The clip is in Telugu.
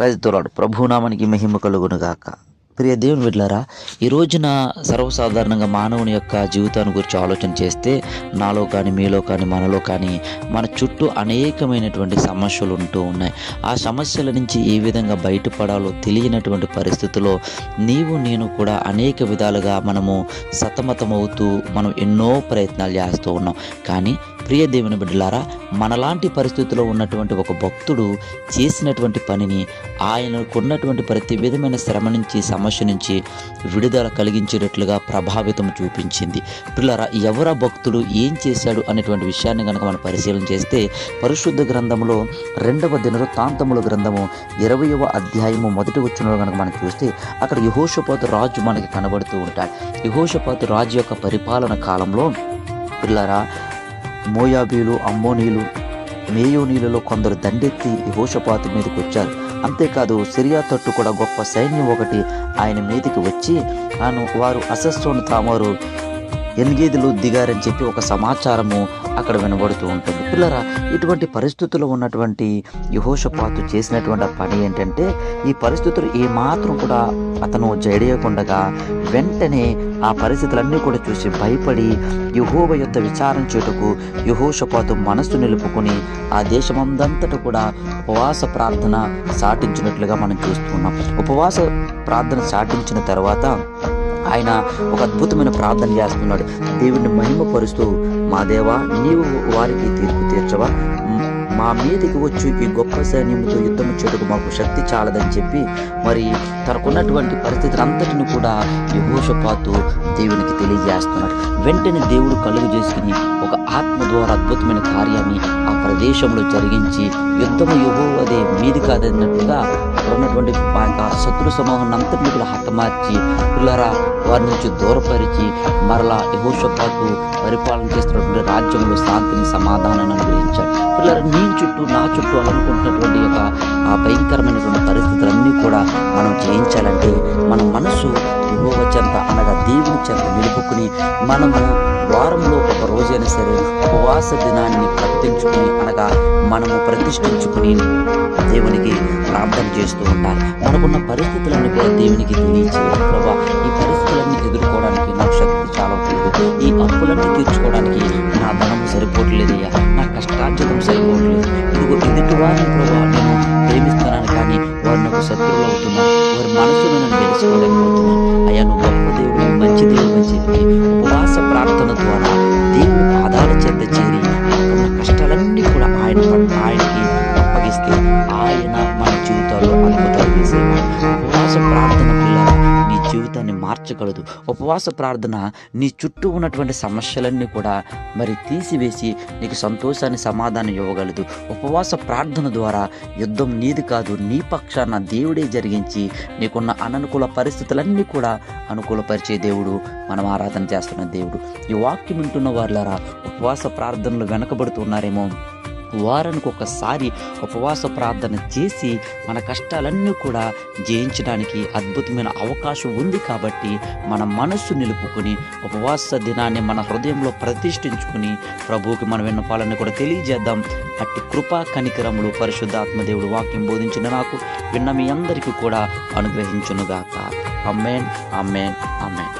Praise the lord. ప్రభునామానికి మహిమ కలుగునుగాక. ప్రియ దేవుని బిడ్డలారా, ఈ రోజున సర్వసాధారణంగా మానవుని యొక్క జీవితాన్ని గురించి ఆలోచన చేస్తే నాలో కానీ, మీలో కానీ, మనలో కానీ మన చుట్టూ అనేకమైనటువంటి సమస్యలు ఉంటూ ఉన్నాయి. ఆ సమస్యల నుంచి ఏ విధంగా బయటపడాలో తెలియనటువంటి పరిస్థితుల్లో నీవు నేను కూడా అనేక విధాలుగా మనము సతమతమవుతూ మనం ఎన్నో ప్రయత్నాలు చేస్తూ ఉన్నాం. కానీ ప్రియ దేవుని బిడ్డలారా, మనలాంటి పరిస్థితిలో ఉన్నటువంటి ఒక భక్తుడు చేసినటువంటి పనిని ఆయనకున్నటువంటి ప్రతి విధమైన శ్రమ నుంచి, సమస్య నుంచి విడుదల కలిగించేటట్లుగా ప్రభావితం చూపించింది. పిల్లరా, ఎవరా భక్తుడు, ఏం చేశాడు అనేటువంటి విషయాన్ని కనుక మనం పరిశీలన చేస్తే పరిశుద్ధ గ్రంథంలో 2వ దినవృత్తాంతముల గ్రంథము 20వ అధ్యాయము 1వ వచనంలో కనుక మనం చూస్తే అక్కడ యెహోషాపాతు రాజు మనకి కనబడుతూ ఉంటాడు. యెహోషాపాతు రాజు యొక్క పరిపాలన కాలంలో పిల్లరా, మోయాబీలు, అమ్మోనీలు, మేయోనీలలో కొందరు దండెత్తి యెహోషాపాతు మీదకి వచ్చారు. అంతేకాదు సిరియా తట్టు కూడా గొప్ప సైన్యం ఒకటి ఆయన మీదకి వచ్చి వారు అసస్సోను తామారు ఎన్గేదిలో దిగారని చెప్పి ఒక సమాచారము అక్కడ వినబడుతూ ఉంటుంది. పిల్లరా, ఇటువంటి పరిస్థితుల్లో ఉన్నటువంటి యెహోషాపాతు చేసినటువంటి పని ఏంటంటే, ఈ పరిస్థితులు ఏమాత్రం కూడా అతను జడియకుండగా వెంటనే ఆ పరిస్థితులన్నీ కూడా చూసి భయపడి యెహోవా యొద్ద విచారణ చేయుటకు యెహోషాపాతు మనస్సు నిలుపుకొని ఆ దేశమందంతటా కూడా ఉపవాస ప్రార్థన సాటించినట్లుగా మనం చూస్తున్నాం. ఉపవాస ప్రార్థన సాటించిన తర్వాత ఆయన ఒక అద్భుతమైన ప్రార్థన చేస్తున్నాడు. దేవుడిని మహిమపరుస్తూ, మా దేవా, నీవు వారికి తీర్పు తీర్చవా? మా మీదకి వచ్చి ఈ గొప్ప సైన్యంతో యుద్ధం చేయడానికి మాకు శక్తి చాలదని చెప్పి మరి తనకున్నటువంటి పరిస్థితులంతటిని కూడా యెహోషాపాతు దేవునికి తెలియజేస్తున్నాడు. వెంటనే దేవుడు కలుగు చేసుకుని ఒక ఆత్మ ద్వారా అద్భుతమైన కార్యాన్ని ఆ ప్రదేశంలో జరిగించి యుద్ధము యెహోవాదే, మీది కాదన్నట్టుగా ఉన్నటువంటి శత్రు సమూహం అంతటిని కూడా హతమార్చి పిల్లరా వారి నుంచి దూరపరిచి మరలా యెహోషాపాతు పరిపాలన చేస్తున్నటువంటి రాజ్యంలో శాంతిని, సమాధానాన్ని అనుగ్రహించాడు. పిల్లరా, నీ చుట్టూ, నా చుట్టూ అనుకుంటున్నటువంటి యొక్క ఆ భయంకరమైనటువంటి పరిస్థితులన్నీ కూడా మనం జయించాలంటే మన మనసు యెహోవా చెంత అనగా దేవుని చెంత నిలుపుకుని మనము వారంలో ఒక రోజైనా సరే ఉపవాస దినాన్ని ప్రకటించుకుని అనగా మనము ప్రతిష్ఠించుకుని దేవునికి ప్రార్థన చేస్తూ ఉండాలి. మనకున్న పరిస్థితులన్నీ కూడా దేవునికి తెలియచేయాలి. ప్రభా, ఈ పరిస్థితులన్నీ ఎదుర్కోవడానికి నాకు శక్తి చాలా లేదు, ఈ అప్పులన్నీ తీర్చుకోవడానికి నా ధనము సరిపోవట్లేదయ్యా, నా కష్టార్జితం సరిపోవట్లేదు, ఇదిగో ఎదుటి వారిని ప్రభా నేను ప్రేమిస్తున్నాను కానీ వారు నాకు శత్రువులు అవుతున్నారు, వారి మనసును నేను తెలుసుకోలేకపోతున్నాను. అయ్యా, నువ్వు గొప్ప దేవుడు, మంచి దేవుడు అని చెప్పి ఉపవాస ప్రార్థన ద్వారా దేవుని పాదాల చెంత చేరి మన కష్టాలన్నీ కూడా ఆయనకి అప్పగిస్తే ఆయన మన జీవితాల్లో అద్భుతాలు చేసేవాడు. ఉపవాస ప్రార్థన పిల్లల నీ జీవితాన్ని మార్చగలదు. ఉపవాస ప్రార్థన నీ చుట్టూ ఉన్నటువంటి సమస్యలన్నీ కూడా మరి తీసివేసి నీకు సంతోషాన్ని, సమాధానం ఇవ్వగలదు. ఉపవాస ప్రార్థన ద్వారా యుద్ధం నీది కాదు, నీ పక్షాన దేవుడే జరిగించి నీకున్న అననుకూల పరిస్థితులన్నీ కూడా అనుకూలపరిచే దేవుడు మనం ఆరాధన చేస్తున్న దేవుడు. ఈ వాక్యం వింటున్న వారులారా, ఉపవాస ప్రార్థనలు వెనకబడుతున్నారేమో, వారానికి ఒకసారి ఉపవాస ప్రార్థన చేసి మన కష్టాలన్నీ కూడా జయించడానికి అద్భుతమైన అవకాశం ఉంది. కాబట్టి మన మనస్సు నిలుపుకొని ఉపవాస దినాన్ని మన హృదయంలో ప్రతిష్ఠించుకుని ప్రభువుకి మన విన్నపాలన్నీ కూడా తెలియజేద్దాం. అట్టి కృపా కనికరములు పరిశుద్ధాత్మ దేవుడు వాక్యం బోధించిన నాకు, విన్న మీ అందరికీ కూడా అనుగ్రహించునుగాక. ఆమేన్, ఆమేన్, ఆమేన్.